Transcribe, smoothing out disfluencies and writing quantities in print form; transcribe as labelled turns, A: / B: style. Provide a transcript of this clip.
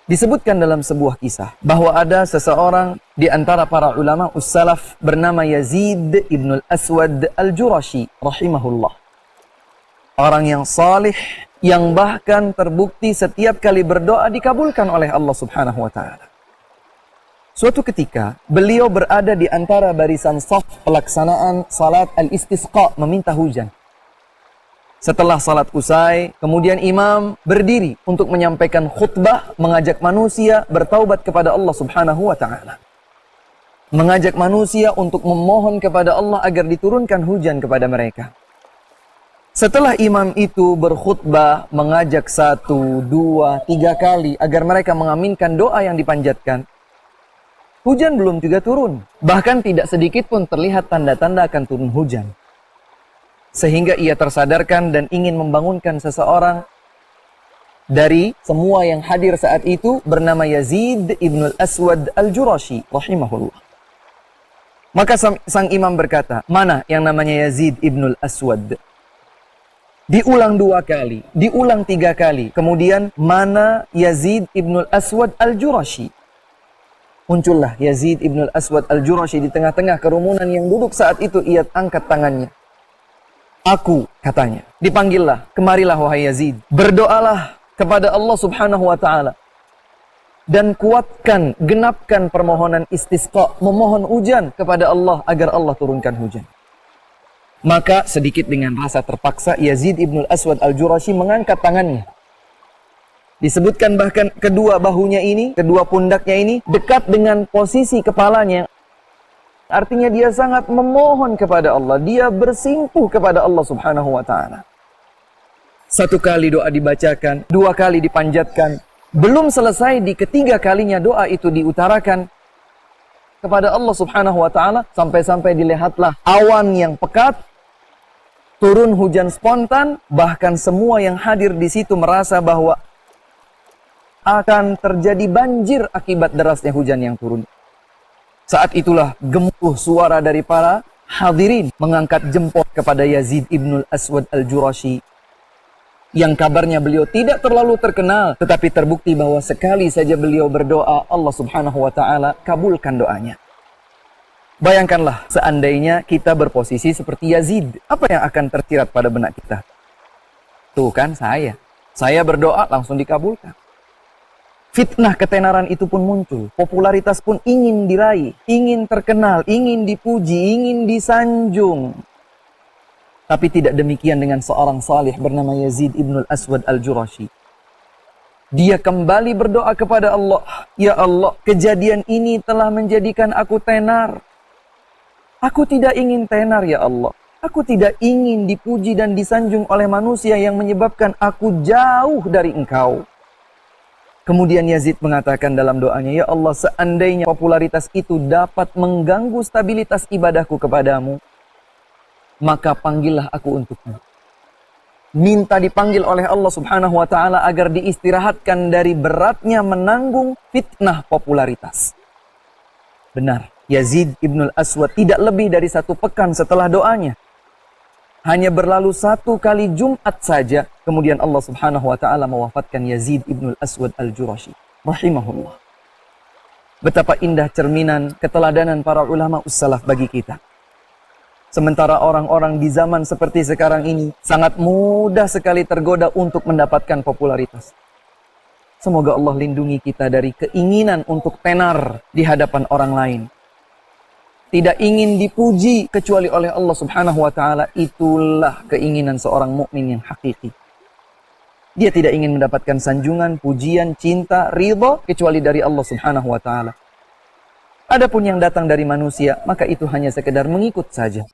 A: Disebutkan dalam sebuah kisah bahwa ada seseorang di antara para ulama ussalaf bernama Yazid ibn al-Aswad al-Jurashi rahimahullah. Orang yang salih yang bahkan terbukti setiap kali berdoa dikabulkan oleh Allah Subhanahu wa taala. Suatu ketika beliau berada di antara barisan saf pelaksanaan salat al-istisqa, meminta hujan. Setelah salat usai, kemudian imam berdiri untuk menyampaikan khutbah, mengajak manusia bertaubat kepada Allah Subhanahu wa taala. Mengajak manusia untuk memohon kepada Allah agar diturunkan hujan kepada mereka. Setelah imam itu berkhutbah, mengajak 1, 2, 3 kali agar mereka mengaminkan doa yang dipanjatkan, hujan belum juga turun. Bahkan tidak sedikit pun terlihat tanda-tanda akan turun hujan. Sehingga ia tersadarkan dan ingin membangunkan seseorang dari semua yang hadir saat itu bernama Yazid ibn al-Aswad al-Jurashi rahimahullah. Maka sang imam berkata, mana yang namanya Yazid ibn al-Aswad? Diulang 2 kali, diulang 3 kali. Kemudian, mana Yazid ibn al-Aswad al-Jurashi? Muncullah Yazid ibn al-Aswad al-Jurashi di tengah-tengah kerumunan yang duduk saat itu. Ia angkat tangannya. Aku, katanya, dipanggillah, kemarilah wahai Yazid. Berdoalah kepada Allah Subhanahu wa ta'ala. Dan kuatkan, genapkan permohonan istisqa, memohon hujan kepada Allah agar Allah turunkan hujan. Maka sedikit dengan rasa terpaksa, Yazid ibn al-Aswad al-Jurashi mengangkat tangannya. Disebutkan bahkan kedua bahunya ini, kedua pundaknya ini, dekat dengan posisi kepalanya. Artinya dia sangat memohon kepada Allah. Dia bersimpuh kepada Allah Subhanahu wa ta'ala. 1 kali doa dibacakan, 2 kali dipanjatkan. Belum selesai, di ketiga kalinya doa itu diutarakan kepada Allah Subhanahu wa ta'ala. Sampai-sampai dilihatlah awan yang pekat, turun hujan spontan. Bahkan semua yang hadir di situ merasa bahwa akan terjadi banjir akibat derasnya hujan yang turun. Saat itulah gemuruh suara dari para hadirin mengangkat jempol kepada Yazid ibn al-Aswad al-Jurashi. Yang kabarnya beliau tidak terlalu terkenal, tetapi terbukti bahwa sekali saja beliau berdoa, Allah Subhanahu wa ta'ala kabulkan doanya. Bayangkanlah seandainya kita berposisi seperti Yazid, apa yang akan tersirat pada benak kita? Tuh kan saya berdoa langsung dikabulkan. Fitnah ketenaran itu pun muncul. Popularitas pun ingin diraih, ingin terkenal, ingin dipuji, ingin disanjung. Tapi tidak demikian dengan seorang salih bernama Yazid ibn al-Aswad al-Jurashi. Dia kembali berdoa kepada Allah. Ya Allah, kejadian ini telah menjadikan aku tenar. Aku tidak ingin tenar ya Allah. Aku tidak ingin dipuji dan disanjung oleh manusia yang menyebabkan aku jauh dari Engkau. Kemudian Yazid mengatakan dalam doanya, ya Allah, seandainya popularitas itu dapat mengganggu stabilitas ibadahku kepadamu, maka panggillah aku untukmu. Minta dipanggil oleh Allah Subhanahu wa ta'ala agar diistirahatkan dari beratnya menanggung fitnah popularitas. Benar, Yazid ibn al-Aswad tidak lebih dari 1 pekan setelah doanya. Hanya berlalu 1 kali Jumat saja, kemudian Allah Subhanahu wa ta'ala mewafatkan Yazid ibn al-Aswad al-Jurashi rahimahullah. Betapa indah cerminan keteladanan para ulama ussalaf bagi kita. Sementara orang-orang di zaman seperti sekarang ini sangat mudah sekali tergoda untuk mendapatkan popularitas. Semoga Allah lindungi kita dari keinginan untuk tenar di hadapan orang lain. Tidak ingin dipuji kecuali oleh Allah Subhanahu wa ta'ala. Itulah keinginan seorang mukmin yang hakiki. Dia tidak ingin mendapatkan sanjungan, pujian, cinta, ridha kecuali dari Allah Subhanahu wa ta'ala. Adapun yang datang dari manusia, maka itu hanya sekedar mengikut saja.